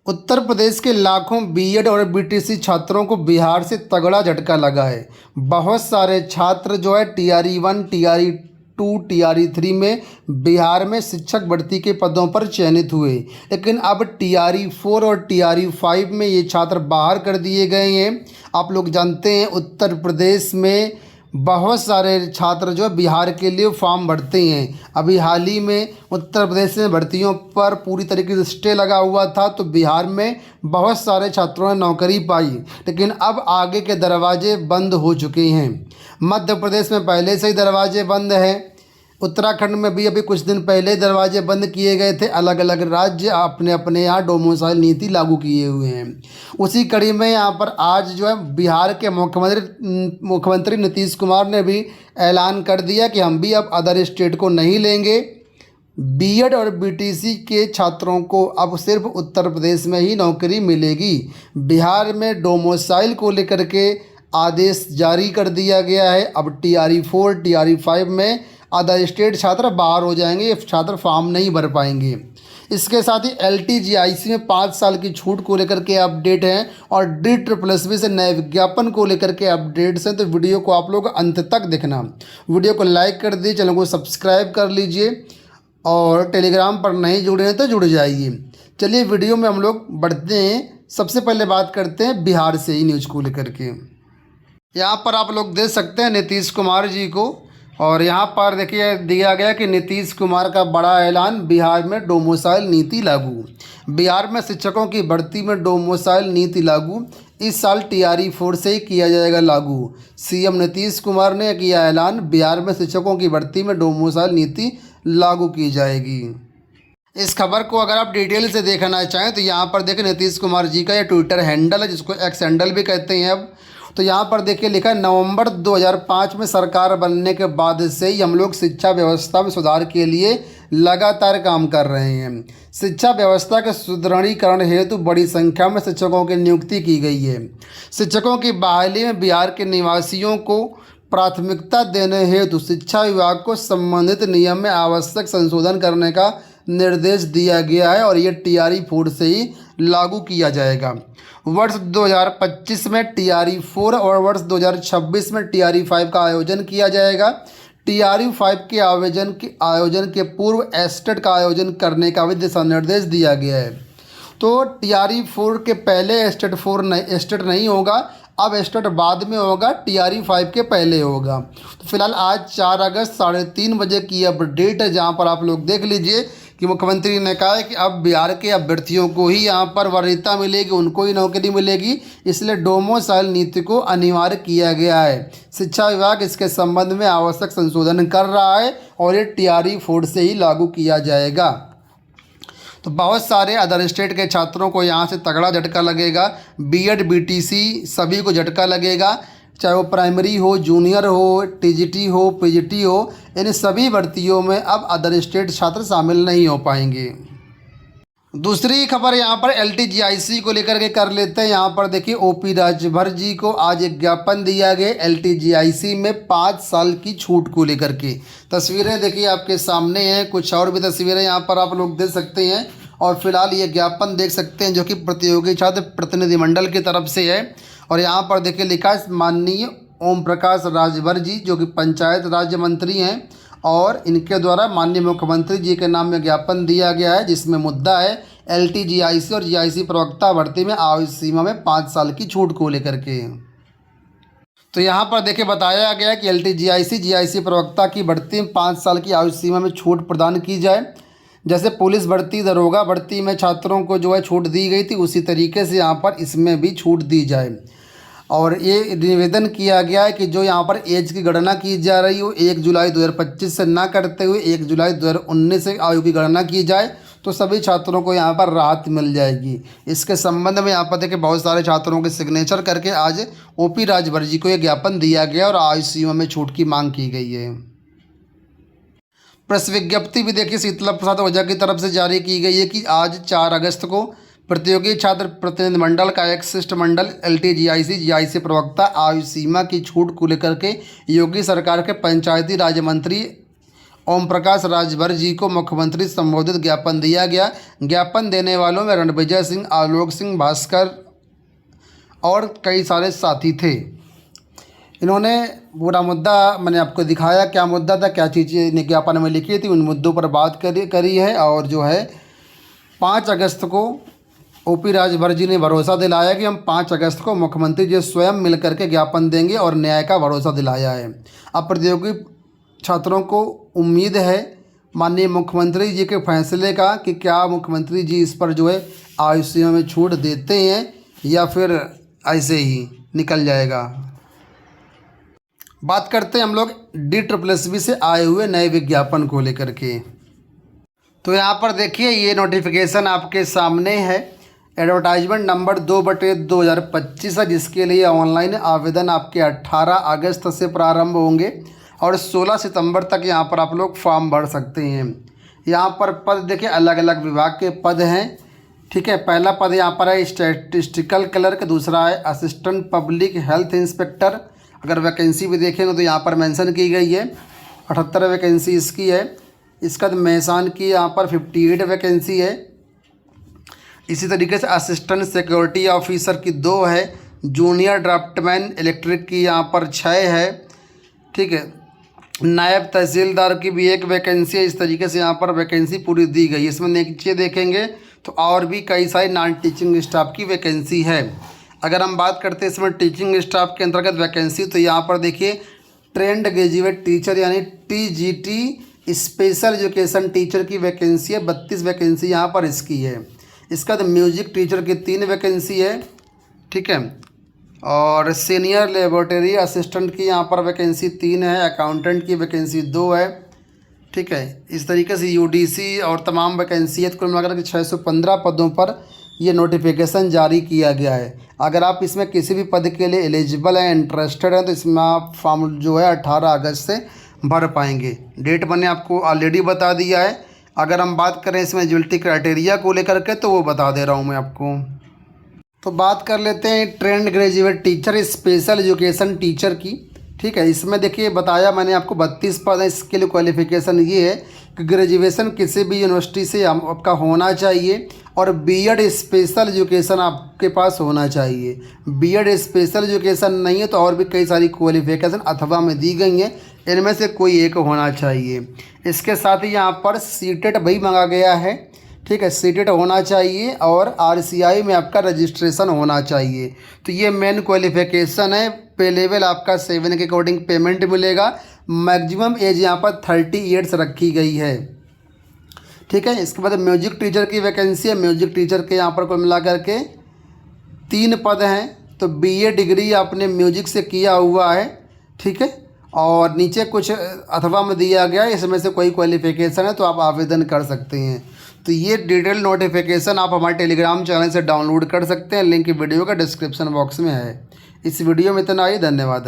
उत्तर प्रदेश के लाखों बीएड और बीटीसी छात्रों को बिहार से तगड़ा झटका लगा है। बहुत सारे छात्र जो है टीआरई 1, टीआरई 2, टीआरई 3 में बिहार में शिक्षक भर्ती के पदों पर चयनित हुए, लेकिन अब टीआरई 4 और टीआरई 5 में ये छात्र बाहर कर दिए गए हैं। आप लोग जानते हैं उत्तर प्रदेश में बहुत सारे छात्र जो है बिहार के लिए फॉर्म भरते हैं। अभी हाल ही में उत्तर प्रदेश में भर्तियों पर पूरी तरीके से स्टे लगा हुआ था, तो बिहार में बहुत सारे छात्रों ने नौकरी पाई, लेकिन अब आगे के दरवाजे बंद हो चुके हैं। मध्य प्रदेश में पहले से ही दरवाजे बंद हैं। उत्तराखंड में भी अभी कुछ दिन पहले दरवाजे बंद किए गए थे। अलग अलग राज्य अपने अपने यहाँ डोमिसाइल नीति लागू किए हुए हैं। उसी कड़ी में यहाँ पर आज जो है बिहार के मुख्यमंत्री नीतीश कुमार ने भी ऐलान कर दिया कि हम भी अब अदर स्टेट को नहीं लेंगे। बीएड और बीटीसी के छात्रों को अब सिर्फ उत्तर प्रदेश में ही नौकरी मिलेगी। बिहार में डोमिसाइल को लेकर के आदेश जारी कर दिया गया है। अब टीआरई 4, टीआरई 5 में अदर स्टेट छात्र बाहर हो जाएंगे, ये छात्र फॉर्म नहीं भर पाएंगे। इसके साथ ही एलटीजीआईसी में 5 साल की छूट को लेकर के अपडेट हैं और DSSS से नए विज्ञापन को लेकर के अपडेट्स हैं। तो वीडियो को आप लोग अंत तक देखना। वीडियो को लाइक कर दीजिए, चैनल को सब्सक्राइब कर लीजिए और टेलीग्राम पर नहीं जुड़े हैं तो जुड़ जाइए। चलिए वीडियो में हम लोग बढ़ते हैं। सबसे पहले बात करते हैं बिहार से ही न्यूज़ को लेकर के। यहाँ पर आप लोग देख सकते हैं नीतीश कुमार जी को, और यहाँ पर देखिए दिया गया कि नीतीश कुमार का बड़ा ऐलान, बिहार में डोमिसाइल नीति लागू। बिहार में शिक्षकों की भर्ती में डोमिसाइल नीति लागू। इस साल टीआरई 4 से ही किया जाएगा लागू। सीएम नीतीश कुमार ने किया ऐलान, बिहार में शिक्षकों की भर्ती में डोमिसाइल नीति लागू की जाएगी। इस खबर को अगर आप डिटेल से देखना चाहें तो यहाँ पर देखिए नीतीश कुमार जी का ये ट्विटर हैंडल है, जिसको एक्स हैंडल भी कहते हैं अब। तो यहाँ पर देखिए लिखा है, नवंबर 2005 में सरकार बनने के बाद से ही हम लोग शिक्षा व्यवस्था में सुधार के लिए लगातार काम कर रहे हैं। शिक्षा व्यवस्था के सुदृढ़ीकरण हेतु बड़ी संख्या में शिक्षकों की नियुक्ति की गई है। शिक्षकों की बहाली में बिहार के निवासियों को प्राथमिकता देने हेतु शिक्षा विभाग को संबंधित नियम में आवश्यक संशोधन करने का निर्देश दिया गया है और ये टीआरई 4 से ही लागू किया जाएगा। वर्ष 2025 में टीआरई 4 और वर्ष 2026 में टीआरई 5 का आयोजन किया जाएगा। टीआरई 5 के आयोजन के पूर्व एस्टेट का आयोजन करने का भी दिशा निर्देश दिया गया है। तो टीआरई 4 के पहले एस्टेट नहीं होगा, अब एस्टेट बाद में होगा, टीआरई 5 के पहले होगा। तो फिलहाल आज 4 अगस्त 3:30 बजे की अपडेट है, जहां पर आप लोग देख लीजिए कि मुख्यमंत्री ने कहा है कि अब बिहार के अभ्यर्थियों को ही यहाँ पर वरीयता मिलेगी, उनको ही नौकरी मिलेगी, इसलिए डोमिसाइल नीति को अनिवार्य किया गया है। शिक्षा विभाग इसके संबंध में आवश्यक संशोधन कर रहा है और ये टीआरई 4 से ही लागू किया जाएगा। तो बहुत सारे अदर स्टेट के छात्रों को यहाँ से तगड़ा झटका लगेगा। बीएड बीटीसी सभी को झटका लगेगा, चाहे वो प्राइमरी हो, जूनियर हो, टीजीटी हो, पीजीटी हो, इन सभी भर्तियों में अब अदर स्टेट छात्र शामिल नहीं हो पाएंगे। दूसरी खबर यहाँ पर एलटीजीआईसी को लेकर के कर लेते हैं। यहाँ पर देखिए ओपी राजभर जी को आज एक ज्ञापन दिया गया एलटीजीआईसी में 5 साल की छूट को लेकर के। तस्वीरें देखिए आपके सामने हैं, कुछ और भी तस्वीरें यहाँ पर आप लोग देख सकते हैं। और फिलहाल ये ज्ञापन देख सकते हैं जो कि प्रतियोगी छात्र प्रतिनिधिमंडल की तरफ से है। और यहाँ पर देखिए लिखा है माननीय ओम प्रकाश राजभर जी, जो कि पंचायत राज्य मंत्री हैं, और इनके द्वारा माननीय मुख्यमंत्री जी के नाम में ज्ञापन दिया गया है, जिसमें मुद्दा है एलटीजीआईसी और जीआईसी प्रवक्ता भर्ती में आयु सीमा में 5 साल की छूट को लेकर के। तो यहाँ पर देखिए बताया गया है कि एलटीजीआईसी जीआईसी प्रवक्ता की भर्ती में 5 साल की आयु सीमा में छूट प्रदान की जाए। जैसे पुलिस भर्ती, दरोगा भर्ती में छात्रों को जो है छूट दी गई थी, उसी तरीके से यहाँ पर इसमें भी छूट दी जाए। और ये निवेदन किया गया है कि जो यहाँ पर एज की गणना की जा रही हो 1 जुलाई 2025 से ना करते हुए 1 जुलाई 2019 से आयु की गणना की जाए, तो सभी छात्रों को यहाँ पर राहत मिल जाएगी। इसके संबंध में यहाँ पर देखिए बहुत सारे छात्रों के सिग्नेचर करके आज ओपी राजभर जी को ये ज्ञापन दिया गया और आयु सीमा में छूट की मांग की गई है। प्रेस विज्ञप्ति भी देखिए शीतला प्रसाद ओझा की तरफ से जारी की गई है कि आज 4 अगस्त को प्रतियोगी छात्र प्रतिनिधिमंडल का एक शिष्टमंडल एलटीजीआईसी जीआईसी प्रवक्ता आयु सीमा की छूट को लेकर के योगी सरकार के पंचायती राज मंत्री ओम प्रकाश राजभर जी को मुख्यमंत्री संबोधित ज्ञापन दिया गया। ज्ञापन देने वालों में रणविजय सिंह, आलोक सिंह, भास्कर और कई सारे साथी थे। इन्होंने पूरा मुद्दा मैंने आपको दिखाया, क्या मुद्दा था, क्या चीज़ें ज्ञापन में लिखी थी, उन मुद्दों पर बात करी है। और जो है 5 अगस्त को ओपी राजभर जी ने भरोसा दिलाया कि हम 5 अगस्त को मुख्यमंत्री जी स्वयं मिल करके ज्ञापन देंगे और न्याय का भरोसा दिलाया है। अब प्रतियोगी छात्रों को उम्मीद है माननीय मुख्यमंत्री जी के फैसले का कि क्या मुख्यमंत्री जी इस पर जो है आयुषियों में छूट देते हैं या फिर ऐसे ही निकल जाएगा। बात करते हैं हम लोग DSSB से आए हुए नए विज्ञापन को लेकर के। तो यहाँ पर देखिए ये नोटिफिकेशन आपके सामने है। एडवर्टाइजमेंट नंबर 2/2025 है, जिसके लिए ऑनलाइन आवेदन आपके 18 अगस्त से प्रारंभ होंगे और 16 सितंबर तक यहाँ पर आप लोग फॉर्म भर सकते हैं। यहाँ पर पद देखिए अलग अलग विभाग के पद हैं, ठीक है। पहला पद यहाँ पर है स्टैटिस्टिकल क्लर्क, दूसरा है असिस्टेंट पब्लिक हेल्थ इंस्पेक्टर। अगर वैकेंसी भी देखेंगे तो यहाँ पर मेंशन की गई है 78 वैकेंसी इसकी है। इसका मेहसान की यहाँ पर 58 वैकेंसी है। इसी तरीके से असिस्टेंट सिक्योरिटी ऑफिसर की 2 है। जूनियर ड्राफ्टमैन इलेक्ट्रिक की यहाँ पर 6 है, ठीक है। नायब तहसीलदार की भी 1 वैकेंसी है। इस तरीके से यहाँ पर वैकेंसी पूरी दी गई। इसमें नीचे देखेंगे तो और भी कई सारी नॉन टीचिंग स्टाफ की वैकेंसी है। अगर हम बात करते हैं इसमें टीचिंग स्टाफ के अंतर्गत वैकेंसी, तो यहाँ पर देखिए ट्रेंड ग्रेजुएट टीचर यानी TGT स्पेशल एजुकेशन टीचर की वैकेंसी है, 32 वैकेंसी यहाँ पर इसकी है। इसका तो म्यूजिक टीचर की 3 वैकेंसी है, ठीक है। और सीनियर लेबोरेटरी असिस्टेंट की यहाँ पर वैकेंसी 3 है। अकाउंटेंट की वैकेंसी 2 है, ठीक है। इस तरीके से UDC और तमाम वैकेंसी है। कुल मिलाकर के 615 पदों पर ये नोटिफिकेशन जारी किया गया है। अगर आप इसमें किसी भी पद के लिए एलिजिबल हैं, इंटरेस्टेड हैं, तो इसमें आप फॉर्म जो है 18 अगस्त से भर पाएंगे। डेट मैंने आपको ऑलरेडी बता दिया है। अगर हम बात करें इसमें एलिजिबिलिटी क्राइटेरिया को लेकर के, तो वो बता दे रहा हूँ मैं आपको। तो बात कर लेते हैं trained graduate teacher special education teacher की, ठीक है। इसमें देखिए बताया मैंने आपको 32 पद है। इसके लिए क्वालिफिकेशन ये है कि ग्रेजुएशन किसी भी यूनिवर्सिटी से आपका होना चाहिए और B.Ed स्पेशल एजुकेशन आपके पास होना चाहिए। B.Ed स्पेशल एजुकेशन नहीं है तो और भी कई सारी क्वालिफिकेशन अथवा में दी गई हैं, इनमें से कोई एक होना चाहिए। इसके साथ ही यहाँ पर सीटेट भी मांगा गया है, ठीक है। सीटेट होना चाहिए और RCI में आपका रजिस्ट्रेशन होना चाहिए। तो ये मेन क्वालिफिकेशन है। पे लेवल आपका 7 के अकॉर्डिंग पेमेंट मिलेगा। मैक्सिमम एज यहाँ पर 30 ईयर्स रखी गई है, ठीक है। इसके बाद म्यूजिक टीचर की वैकेंसी है। म्यूजिक टीचर के यहाँ पर कुल मिला करके 3 पद हैं। तो BA डिग्री आपने म्यूजिक से किया हुआ है, ठीक है। और नीचे कुछ अथवा में दिया गया है, इसमें से कोई क्वालिफिकेशन है तो आप आवेदन कर सकते हैं। तो ये डिटेल नोटिफिकेशन आप हमारे टेलीग्राम चैनल से डाउनलोड कर सकते हैं। लिंक वीडियो का डिस्क्रिप्शन बॉक्स में है। इस वीडियो में इतना ही, धन्यवाद।